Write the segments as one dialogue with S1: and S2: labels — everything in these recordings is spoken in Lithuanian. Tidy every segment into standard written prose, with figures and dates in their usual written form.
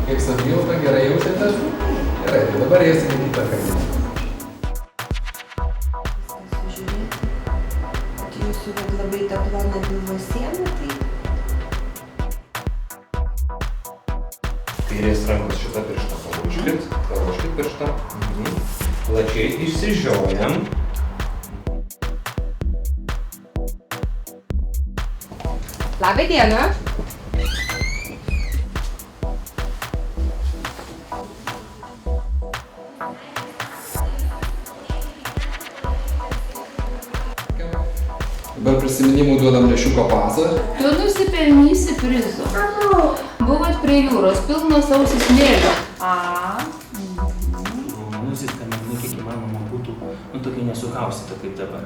S1: Kaip savijauta, gerai jausitės? Gerai, tai dabar eisim į kitą kabiną.
S2: Pasižiūrėti, kad jūsų labai ta plona pilvo siena, tai...
S1: Kairės rankos šitą pirštą paruoškit pirštą. Plačiai išsižiojam.
S3: Labą dieną.
S1: Dabar prisiminimų duodam lėšiuko pasą.
S3: Tu nusipelnysi prizo. Buvot prie jūros, pilnas ausis smėlio.
S4: Nusiskambinti, kiek įmanoma būtų, tokia nesukaustyta kaip dabar.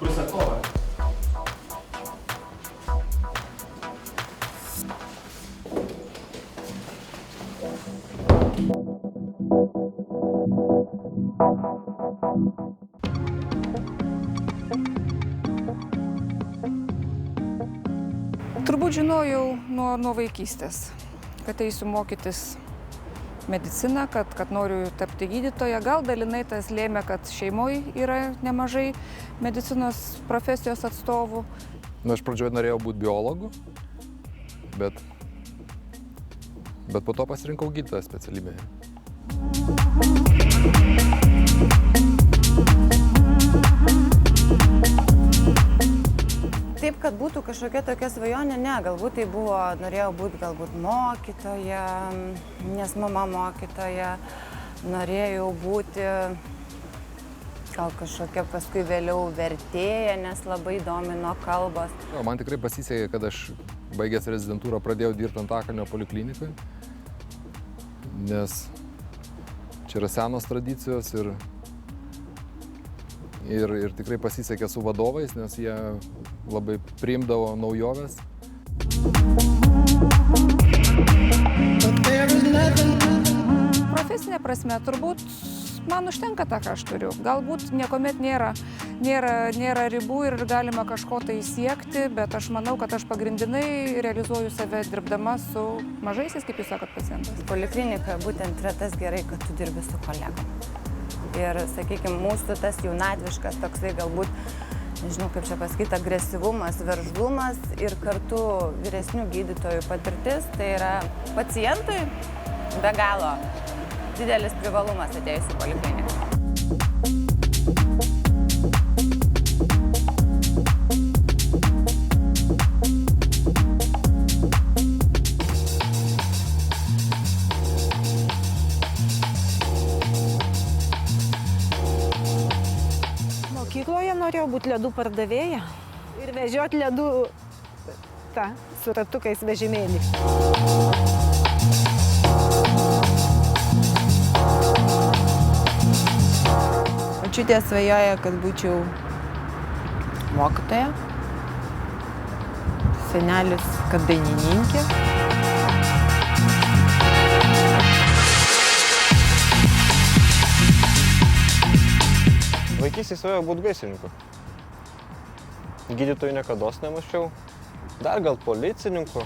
S4: Prusakova.
S5: Turbūt žinojau nuo vaikystės, kad eisiu mokytis mediciną, kad noriu tapti gydytoja. Gal dalinai tas lėmė, kad šeimoje yra nemažai medicinos profesijos atstovų.
S1: Aš pradžioje norėjau būti biologu, bet po to pasirinkau gydytojo specialybę.
S6: Taip, kad būtų kažkokia tokia svajonė, ne, galbūt tai buvo, norėjau būti galbūt mokytoja, nes mama mokytoja, norėjau būti gal kažkokia paskui vėliau vertėja, nes labai domino kalbos.
S1: Man tikrai pasisekė, kad aš baigęs rezidentūrą pradėjau dirbti Antakalnio poliklinikoje, nes čia yra senos tradicijos ir tikrai pasisekė su vadovais, nes jie labai priimdavo naujoves.
S5: Profesinė prasme, turbūt man užtenka tą, ką aš turiu. Galbūt niekuomet nėra ribų ir galima kažko tai siekti, bet aš manau, kad aš pagrindinai realizuoju save dirbdama su mažaisiais, kaip jūs sakot, pacientais.
S6: Poliklinikoje būtent yra tas gerai, kad tu dirbi su kolegom. Ir, sakykime, mūsų tas jaunatviškas toksai galbūt, nežinau kaip čia pasakyti, agresyvumas, veržlumas ir kartu vyresnių gydytojų patirtis, tai yra pacientui be galo didelis privalumas atėjus į polikliniką.
S7: Mokykloje norėjau būti ledų pardavėja ir vežioti ledų su ratukais vežimėlį.
S6: Močiutė svajoja, kad būčiau mokytoja, senelis, kad dainininkė.
S8: Vaikystėje svajojau būti gaisrininku. Gydytojų niekados nemačiau, dar gal policininku.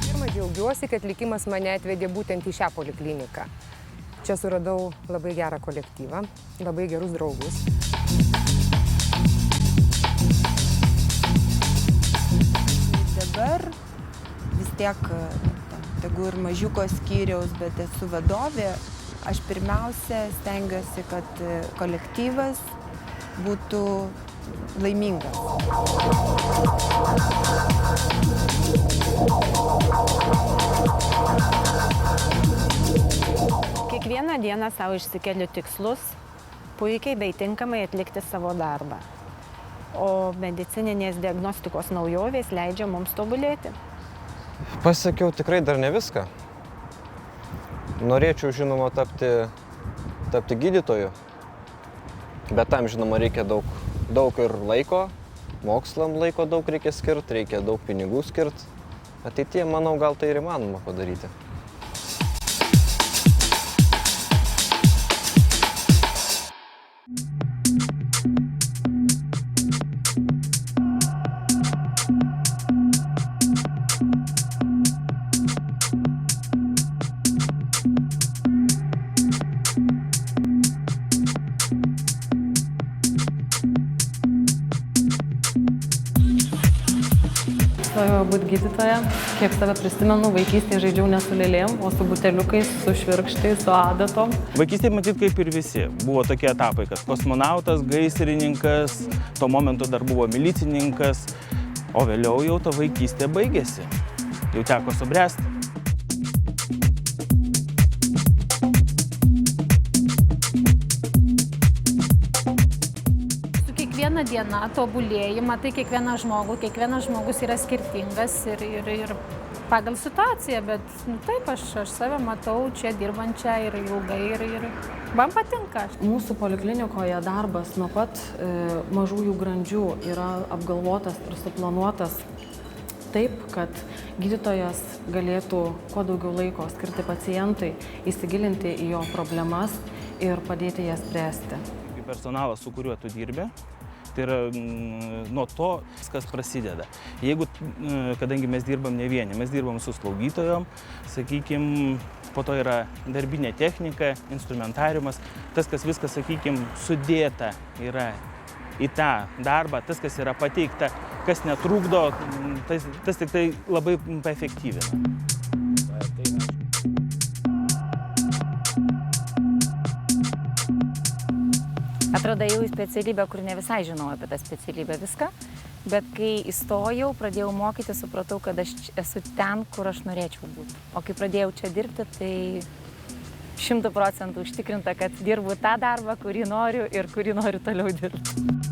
S3: Pirma, džiaugiuosi, kad likimas mane atvedė būtent į šią polikliniką. Čia suradau labai gerą kolektyvą, labai gerus draugus.
S6: Dabar vis tiek, tegu ir mažiuko skyriaus, bet esu vadovė, aš pirmiausia stengiuosi, kad kolektyvas būtų laimingas.
S7: Kiekvieną dieną savo išsikeliu tikslus, puikiai bei tinkamai atlikti savo darbą. O medicininės diagnostikos naujovės leidžia mums tobulėti.
S8: Pasakiau tikrai dar ne viską. Norėčiau, žinoma, tapti gydytoju, Bet tam, žinoma, reikia daug ir laiko, mokslam laiko daug reikia skirti, reikia daug pinigų skirti. Ateityje, manau, gal tai ir įmanoma padaryti.
S9: Svajojau būti gydytoja. Kiek save prisimenu, vaikystėje žaidžiau ne su lėlėm, o su buteliukais, su švirkštais, su adatom.
S10: Vaikystėje matyt kaip ir visi. Buvo tokie etapai, kad kosmonautas, gaisrininkas, tuo momentu dar buvo milicininkas, o vėliau jau ta vaikystė baigėsi. Jau teko subręsti.
S11: Kiekviena diena tobulėjimą, tai kiekvienas žmogus yra skirtingas ir pagal situaciją, bet taip, aš save matau čia dirbančią ir ilgai ir man patinka.
S9: Mūsų poliklinikoje darbas nuo pat mažųjų grandžių yra apgalvotas ir suplanuotas taip, kad gydytojas galėtų kuo daugiau laiko skirti pacientui, įsigilinti į jo problemas ir padėti jas spręsti.
S10: Personalas, su kuriuo tu dirbi, tai yra nuo to viskas prasideda. Jeigu, kadangi mes dirbam ne vieni, mes dirbam su slaugytojom, sakykime, po to yra darbinė technika, instrumentariumas, tas, kas viskas, sakykime, sudėta yra į tą darbą, tas, kas yra pateikta, kas netrukdo, tas tik tai labai paefektyvina.
S12: Atradau į specialybę, kur ne visai žinau apie tą specialybę viską, bet kai įstojau, pradėjau mokyti, supratau, kad aš esu ten, kur aš norėčiau būti. O kai pradėjau čia dirbti, tai 100% užtikrinta, kad dirbu tą darbą, kurį noriu ir kurį noriu toliau dirbti.